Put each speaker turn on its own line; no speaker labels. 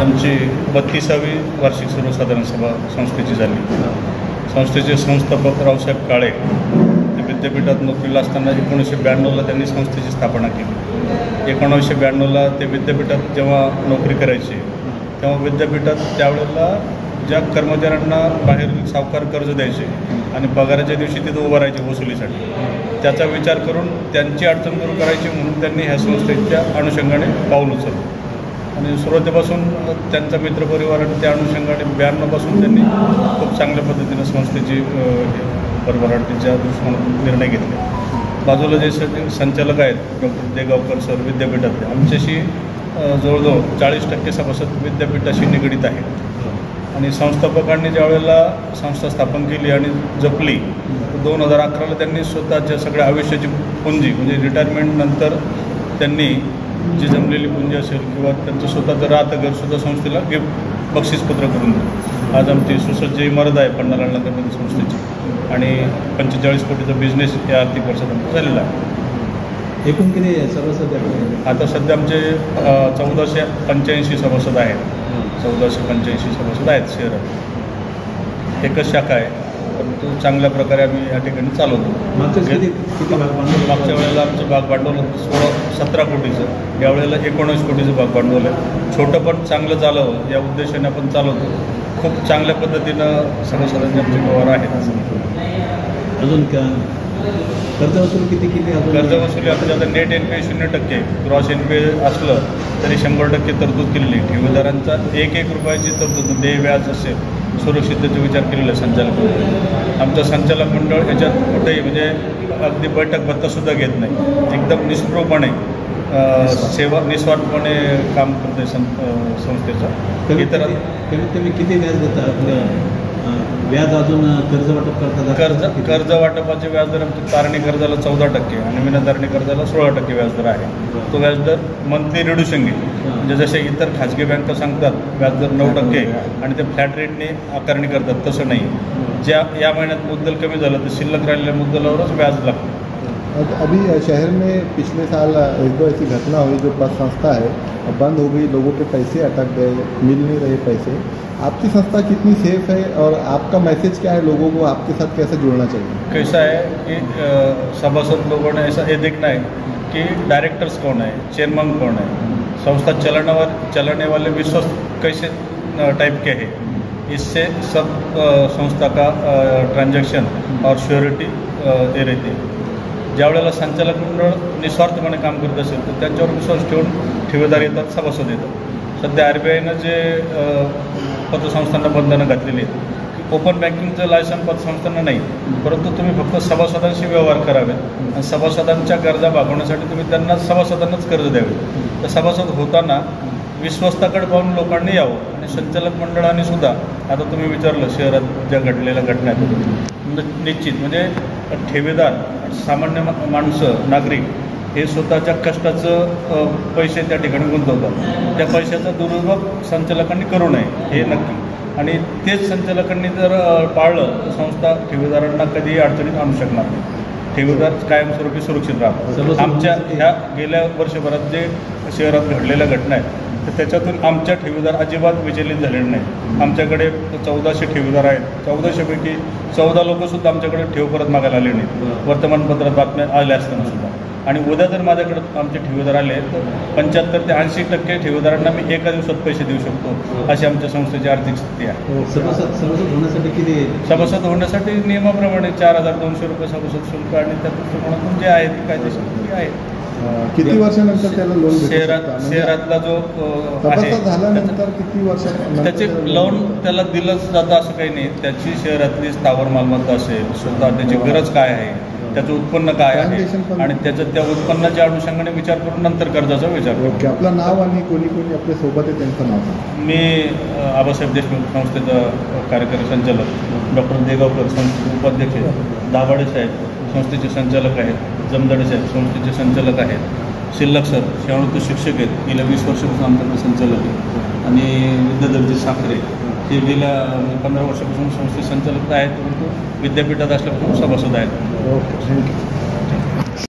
आमची 32वी वार्षिक सर्वसाधारण सभा संस्थेची झाली. संस्थेचे संस्थापक रावसाहेब काळे ते विद्यापीठात नोकरीला असताना 1992ला त्यांनी संस्थेची स्थापना केली. 1992ला ते विद्यापीठात जेव्हा नोकरी करायची तेव्हा विद्यापीठात त्यावेळेला ज्या कर्मचाऱ्यांना बाहेर सावकार कर्ज द्यायचे आणि पगाराच्या दिवशी तिथं उभं राहायचे वसुलीसाठी, त्याचा विचार करून त्यांची अडचण दूर करायची म्हणून त्यांनी ह्या संस्थेच्या अनुषंगाने पाऊल उचललं. आणि सुरुवातीपासून त्यांचा मित्रपरिवार आणि त्या अनुषंगाने 92पासून त्यांनी खूप चांगल्या पद्धतीनं संस्थेची भरभराटीच्या दृष्टीने निर्णय घेतले. बाजूला जे संचालक आहेत डॉक्टर देगावकर सर विद्यापीठातले, आमच्याशी जवळजवळ 40% सभासद विद्यापीठाशी निगडीत आहेत. आणि संस्थापकांनी ज्यावेळेला संस्था स्थापन केली आणि जपली 2011ला त्यांनी स्वतःच्या सगळ्या आयुष्याची पुंजी म्हणजे रिटायरमेंटनंतर त्यांनी जी जमलेली पुंजी असेल किंवा त्यांचं स्वतःचं राहतं घरसुद्धा संस्थेला गिफ्ट बक्षीसपत्र करून दिलं. आज आमची सुसज्ज इमारत आहे पन्हाळा नगरमध्ये संस्थेची आणि 45 कोटीचा बिझनेस या आर्थिक वर्षात आमचा झालेला आहे.
एकूण किती सभासद आहेत?
आता सध्या आमचे 1485 सभासद आहेत. 1485 सभासद आहेत शहरात. एकच शाखा आहे परंतु चांगल्या प्रकारे आम्ही या ठिकाणी चालवतो. मागच्या वेळेला आमचं भाग भांडवल 17 कोटीचं, यावेळेला 19 कोटीचं भाग भांडवल आहे. छोटं पण चांगलं चालवं या उद्देशाने आपण चालवतो. खूप चांगल्या पद्धतीनं सभासदांचे आमचे व्यवहार आहेत.
अजून कर्जवसुली किती
कर्जवसुली आपल्या आता नेट NPA 0%, ग्रॉस NPA असलं तरी 100% तरतूद केलेली. ठेवीदारांचा 1 रुपयाची तरतूद देय व्याज असेल सुरक्षिततेचा विचार केलेला आहे संचालक मंडळ. आमचं संचालक मंडळ याच्यात कुठेही म्हणजे अगदी बैठक भत्तासुद्धा घेत नाही. एकदम निष्प्रभपणे सेवा निस्वार्थपणे काम करते संस्थेचं. इतर
तुम्ही किती व्याज देता? व्याज अजून कर्ज वाटप करतात?
कर्ज वाटपाचे व्याजदर आमच्या तारणी कर्जाला 14% आणि विनातारणी कर्जाला 16% व्याजदर आहे. तो व्याजदर मंथली रिड्युशन घेईल. म्हणजे जसे इतर खाजगी बँका सांगतात व्याजदर 9% आणि ते फ्लॅट रेटने आकारणी करतात, तसं नाही. ज्या या महिन्यात मुद्दल कमी झालं तर शिल्लक राहिलेल्या मुद्दलावरच व्याज लागतं.
अभी शहर में पिछले साल एक दो ऐसी घटना हुई जो पद संस्था है बंद हो गई, लोगों के पैसे अटक गए, मिल नहीं रहे पैसे. आपकी संस्था कितनी सेफ है और आपका मैसेज क्या है लोगों को, आपके साथ कैसे जुड़ना चाहिए?
कैसा है कि सभासद लोगों ने ऐसा ये देखना है कि डायरेक्टर्स कौन है, चेयरमैन कौन है, संस्था चलाने वाले विश्वस्त कैसे टाइप के हैं. इससे सब संस्था का ट्रांजैक्शन और श्योरिटी दे रहती है. ज्यावेळेला संचालक मंडळ निस्वार्थपणे काम करत असेल तर त्यांच्यावर विश्वास ठेवून ठेवीदार येतात, सभासद येतात. सध्या RBIनं जे पतसंस्थांना बंधनं घातलेली आहेत, ओपन बँकिंगचं लायसन पतसंस्थांना नाही, परंतु तुम्ही फक्त सभासदांशी व्यवहार करावेत आणि सभासदांच्या गरजा भागवण्यासाठी तुम्ही त्यांना सभासदांनाच कर्ज द्यावे. तर सभासद होताना विश्वस्ताकडे पाहून लोकांनी यावं. आणि संचालक मंडळाने सुद्धा आता तुम्ही विचारलं शहरात ज्या घडलेल्या घटना आहेत, निश्चित म्हणजे ठेवीदार सामान्य माणसं नागरिक हे स्वतःच्या कष्टाचं पैसे त्या ठिकाणी गुंतवतात. त्या पैशाचा दुरुपयोग संचालकांनी करू नये हे नक्की. आणि तेच संचालकांनी जर पाळलं तर संस्था ठेवीदारांना कधीही अडचणीत आणू शकणार नाही. ठेवीदार कायमस्वरूपी सुरक्षित राहतात. आमच्या ह्या गेल्या वर्षभरात जे शहरात घडलेल्या घटना आहेत तर त्याच्यातून आमच्या ठेवीदार अजिबात विचलित झालेले नाहीत. आमच्याकडे 1400 ठेवीदार आहेत. 1400पैकी 14 लोकंसुद्धा आमच्याकडे ठेव परत मागायला आले नाहीत, वर्तमानपत्रात बातम्या आल्या असताना सुद्धा. आणि उद्या जर माझ्याकडे आमचे ठेवीदार आले तर 75 ते 80% ठेवीदारांना मी एका दिवसात पैसे देऊ शकतो, अशी आमच्या संस्थेची आर्थिक स्थिती आहे.
सभासद होण्यासाठी किती?
सभासद होण्यासाठी नियमाप्रमाणे 4200 रुपये सभासद शुल्क आणि त्या दृष्टिकोनातून जे आहे ते कायदेशीर आहे.
किती वर्षानंतर त्याला लोन
शहरातला जो
आहे झाल्यानंतर किती वर्ष
त्याचे लोन त्याला दिलंच जातं असं काही नाही. त्याची शहरातली स्थावर मालमत्ता असेल, स्वतः त्याची गरज काय आहे, त्याचं उत्पन्न काय आहे आणि त्याचं त्या उत्पन्नाच्या अनुषंगाने विचार करून नंतर कर्जाचा विचार करू.
आपलं नाव आणि कोणी कोणी आपल्या सोबत आहे त्यांचं नाव?
मी आबासाहेब देशमुख संस्थेचा कार्यकारी संचालक, डॉक्टर देगावकर संस्थेचे उपाध्यक्ष, दाभाडे साहेब संस्थेचे संचालक आहेत, जमदाडे साहेब संस्थेचे संचालक आहेत, शिल्लक सर सेवानिवृत्त शिक्षक आहेत, गेल्या 20 वर्षापासून आमच्याकडे संचालक आहेत, आणि विद्याधरजी साखरे हे गेल्या 15 वर्षापासून संस्थेचे संचालक आहेत, परंतु विद्यापीठात असल्यापासून सभासद आहेत.
Okay, thank you.